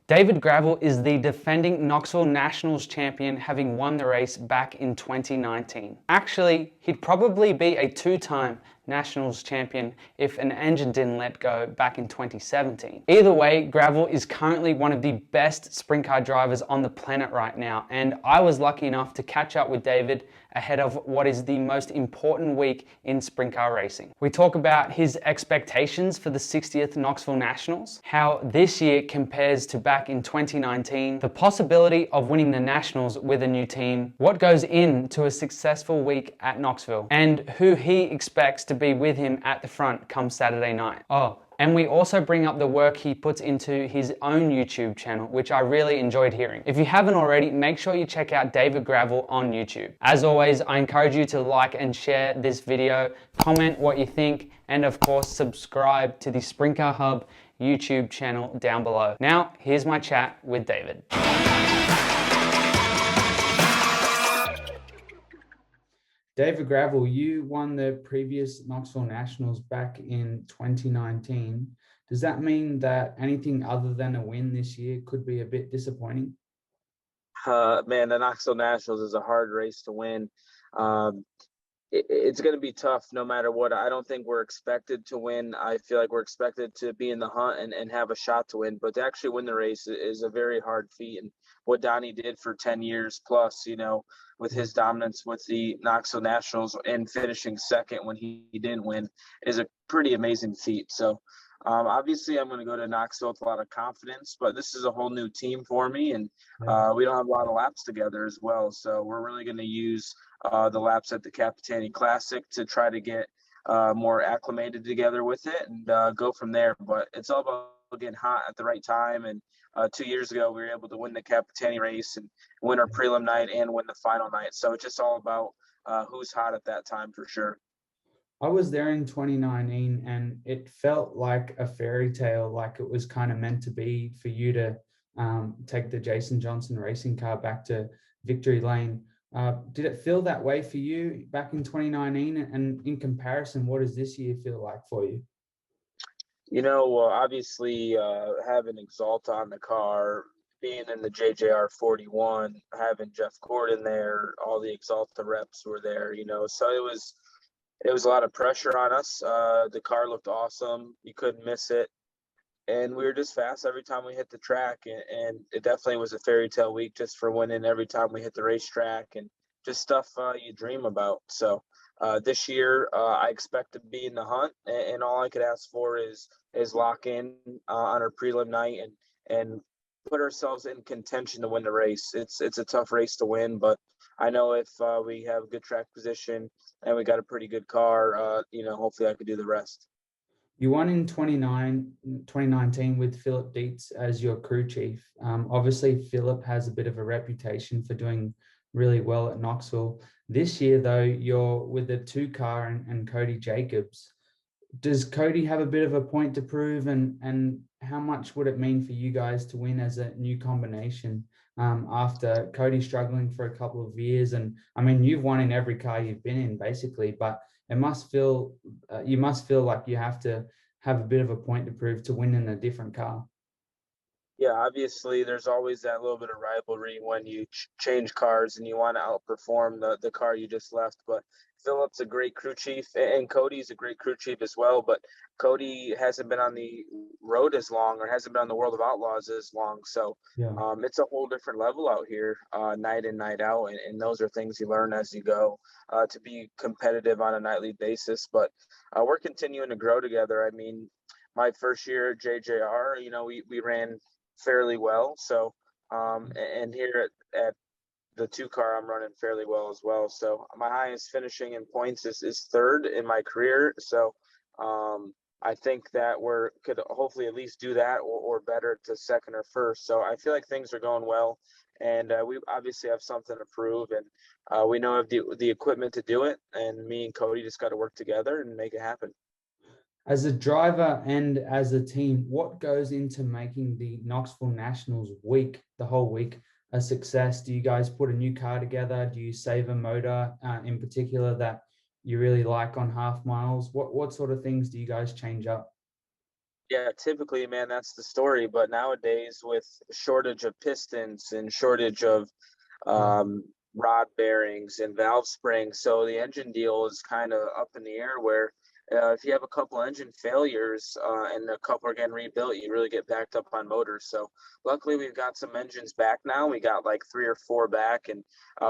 David Gravel is the defending Knoxville Nationals champion, having won the race back in 2019. Actually, he'd probably be a two-time Nationals champion if an engine didn't let go back in 2017. Either way, Gravel is currently one of the best sprint car drivers on the planet right now, and I was lucky enough to catch up with David ahead of what is the most important week in sprint car racing. We talk about his expectations for the 60th Knoxville Nationals, how this year compares to back in 2019, the possibility of winning the Nationals with a new team, what goes into a successful week at Knoxville, and who he expects to be with him at the front come Saturday night. Oh, and we also bring up the work he puts into his own YouTube channel, which I really enjoyed hearing. If you haven't already, make sure you check out David Gravel on YouTube. As always, I encourage you to like and share this video, comment what you think, and of course, subscribe to the Sprint Car Hub YouTube channel down below. Now, here's my chat with David. David Gravel, you won the previous Knoxville Nationals back in 2019. Does that mean that anything other than a win this year could be a bit disappointing? Man, the Knoxville Nationals is a hard race to win. Um, it's going to be tough no matter what. I don't think we're expected to win. I feel like we're expected to be in the hunt and have a shot to win, but to actually win the race is a very hard feat. And what Donnie did for 10 years plus, with his dominance with the Knoxville Nationals and finishing second when he didn't win is a pretty amazing feat. So obviously I'm going to go to Knoxville with a lot of confidence, but this is a whole new team for me, and we don't have a lot of laps together as well. So we're really going to use the laps at the Capitani Classic to try to get more acclimated together with it and go from there. But it's all about getting hot at the right time. And 2 years ago, we were able to win the Capitani race and win our prelim night and win the final night. So it's just all about who's hot at that time for sure. I was there in 2019 and it felt like a fairy tale, like it was kind of meant to be for you to take the Jason Johnson racing car back to victory lane. Did it feel that way for you back in 2019? And in comparison, what does this year feel like for you? Obviously having Exalta on the car, being in the JJR 41, having Jeff Gordon there, all the Exalta reps were there, so it was a lot of pressure on us. The car looked awesome. You couldn't miss it. And we were just fast every time we hit the track. And it definitely was a fairy tale week just for winning every time we hit the racetrack and just stuff you dream about. So this year, I expect to be in the hunt. And all I could ask for is lock in on our prelim night and put ourselves in contention to win the race. It's a tough race to win, but I know if we have good track position and we got a pretty good car, hopefully I could do the rest. You won in 2019 with Philip Dietz as your crew chief. Obviously, Philip has a bit of a reputation for doing really well at Knoxville. This year, though, you're with the two car and Cody Jacobs. Does Cody have a bit of a point to prove, and how much would it mean for you guys to win as a new combination after Cody struggling for a couple of years? And I mean, you've won in every car you've been in basically, but it must feel you must feel like you have to have a bit of a point to prove to win in a different car. Yeah, obviously there's always that little bit of rivalry when you change cars and you want to outperform the car you just left. But Philip's a great crew chief and Cody's a great crew chief as well. But Cody hasn't been on the road as long or hasn't been on the World of Outlaws as long. So Yeah. it's a whole different level out here, night in, night out. And those are things you learn as you go to be competitive on a nightly basis. But we're continuing to grow together. I mean, my first year at JJR, we ran fairly well. So, and here at the two car, I'm running fairly well as well. So my highest finishing in points is third in my career. So, I think that we're could hopefully at least do that or better to second or first. So I feel like things are going well, and we obviously have something to prove, and we know have the equipment to do it. And me and Cody just got to work together and make it happen. As a driver and as a team, what goes into making the Knoxville Nationals week, the whole week, a success? Do you guys put a new car together? Do you save a motor in particular that you really like on half miles? What sort of things do you guys change up? Yeah, typically, man, that's the story. But nowadays, with shortage of pistons and shortage of Yeah. um, rod bearings and valve springs, so the engine deal is kind of up in the air. Where if you have a couple engine failures and a couple are getting rebuilt, you really get backed up on motors. So luckily, we've got some engines back now. We got like 3 or 4 back, and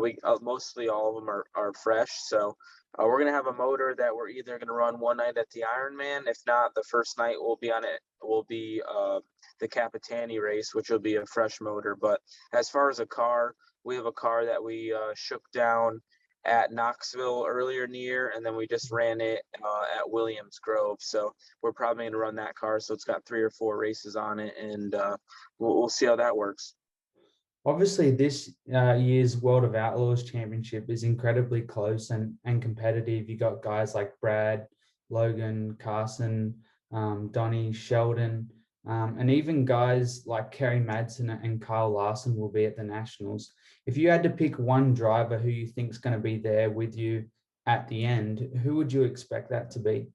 we mostly all of them are fresh. So we're gonna have a motor that we're either gonna run one night at the Ironman. If not, the first night we'll be on it. Will be the Capitani race, which will be a fresh motor. But as far as a car, we have a car that we shook down at Knoxville earlier in the year, and then we just ran it at Williams Grove. So we're probably going to run that car. So it's got 3 or 4 races on it, and we'll see how that works. Obviously, this year's World of Outlaws Championship is incredibly close and competitive. You got guys like Brad, Logan, Carson, Donnie, Sheldon, and even guys like Kerry Madsen and Kyle Larson will be at the Nationals. If you had to pick one driver who you think is going to be there with you at the end, who would you expect that to be?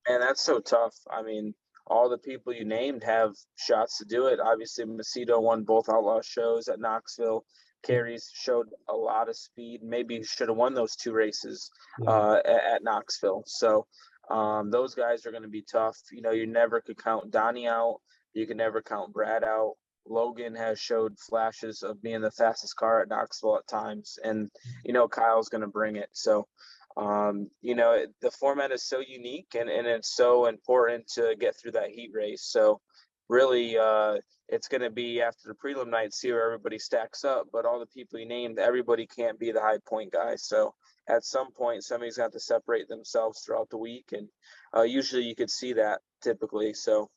And that's so tough. I mean, all the people you named have shots to do it. Obviously, Macedo won both outlaw shows at Knoxville. Yeah, Carey's showed a lot of speed. Maybe should have won those 2 races yeah, at Knoxville. So those guys are going to be tough. You know, you never could count Donnie out. You can never count Brad out. Logan has showed flashes of being the fastest car at Knoxville at times, and you know Kyle's going to bring it. So you know, the format is so unique and it's so important to get through that heat race. So really, it's going to be after the prelim night, see where everybody stacks up. But all the people you named, everybody can't be the high point guy. So at some point, somebody's got to separate themselves throughout the week. And usually you could see that typically. So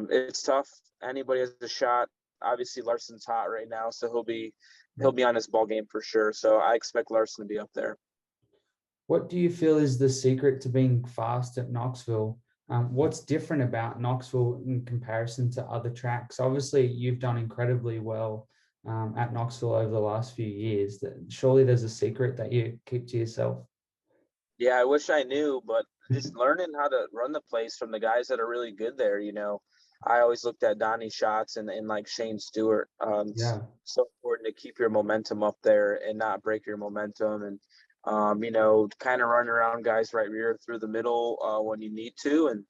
it's tough. Anybody has a shot. Obviously, Larson's hot right now, so yeah. he'll be on his ball game for sure. So I expect Larson to be up there. What do you feel is the secret to being fast at Knoxville? What's different about Knoxville in comparison to other tracks? Obviously, you've done incredibly well at Knoxville over the last few years. Surely there's a secret that you keep to yourself. Yeah, I wish I knew, but just learning how to run the place from the guys that are really good there, you know. I always looked at Donnie shots and like Shane Stewart. It's Yeah, so important to keep your momentum up there and not break your momentum and you know, kind of run around guys right rear through the middle when you need to. And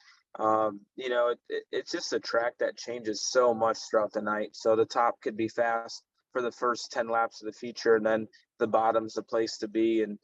you know, it's just a track that changes so much throughout the night. So the top could be fast for the first 10 laps of the feature, and then the bottom's the place to be. And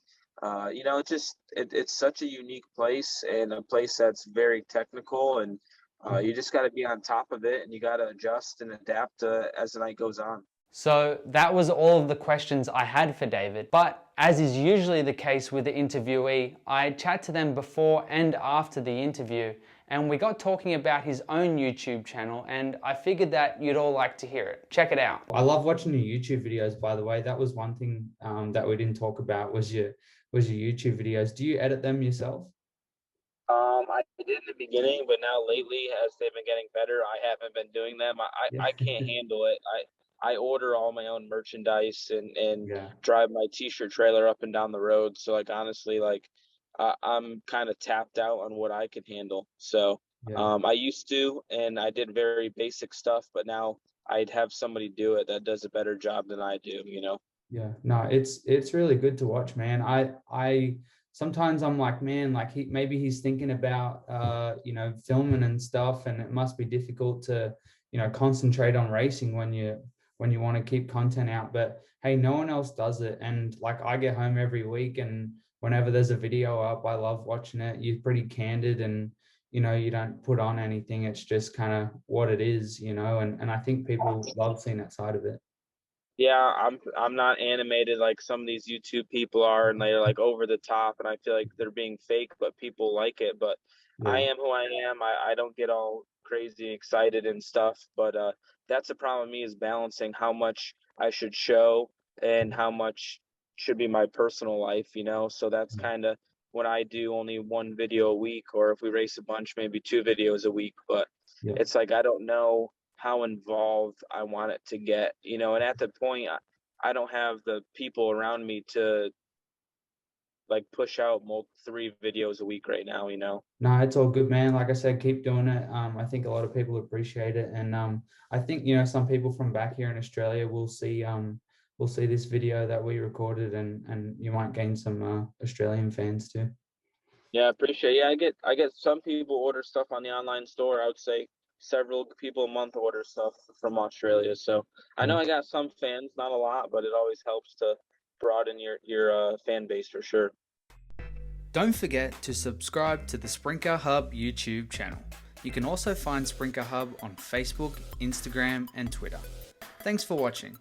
you know, it's such a unique place and a place that's very technical, and yeah. you just got to be on top of it, and you got to adjust and adapt as the night goes on. So that was all of the questions I had for David. But as is usually the case with the interviewee, I chat to them before and after the interview, and we got talking about his own YouTube channel, and I figured that you'd all like to hear it. Check it out. I love watching your YouTube videos, by the way. That was one thing that we didn't talk about was your YouTube videos. Do you edit them yourself? I did in the beginning, but now lately, as they've been getting better, I haven't been doing them. Yeah. I can't handle it. I order all my own merchandise and Yeah. drive my t-shirt trailer up and down the road. So like honestly, like I'm kind of tapped out on what I can handle. So Yeah. I used to, and I did very basic stuff, but now I'd have somebody do it that does a better job than I do. You know. Yeah, no, it's really good to watch, man. I sometimes I'm like, man, like maybe he's thinking about filming and stuff, and it must be difficult to, concentrate on racing when you want to keep content out. But hey, no one else does it. And like I get home every week and whenever there's a video up, I love watching it. You're pretty candid and you don't put on anything. It's just kind of what it is, and I think people love seeing that side of it. Yeah, I'm not animated like some of these YouTube people are, and they're like over the top, and I feel like they're being fake, but people like it. But I Yeah. am who I am. I don't get all crazy excited and stuff, but that's the problem with me is balancing how much I should show and how much should be my personal life, you know? So that's kind of when I do only one video a week, or if we race a bunch, maybe 2 videos a week. But Yeah. it's like I don't know how involved I want it to get, you know, and at the point I don't have the people around me to like push out 3 videos a week right now, you know. No, it's all good, man. Like I said, keep doing it. I think a lot of people appreciate it, and I think some people from back here in Australia will see this video that we recorded, and you might gain some Australian fans too. Yeah, I appreciate it. Yeah, I get some people order stuff on the online store. I would say several people a month order stuff from Australia. So I know Yeah. I got some fans, not a lot, but it always helps to broaden your fan base for sure. Don't forget to subscribe to the Sprinker Hub YouTube channel. You can also find Sprinker Hub on Facebook, Instagram, and Twitter. Thanks for watching.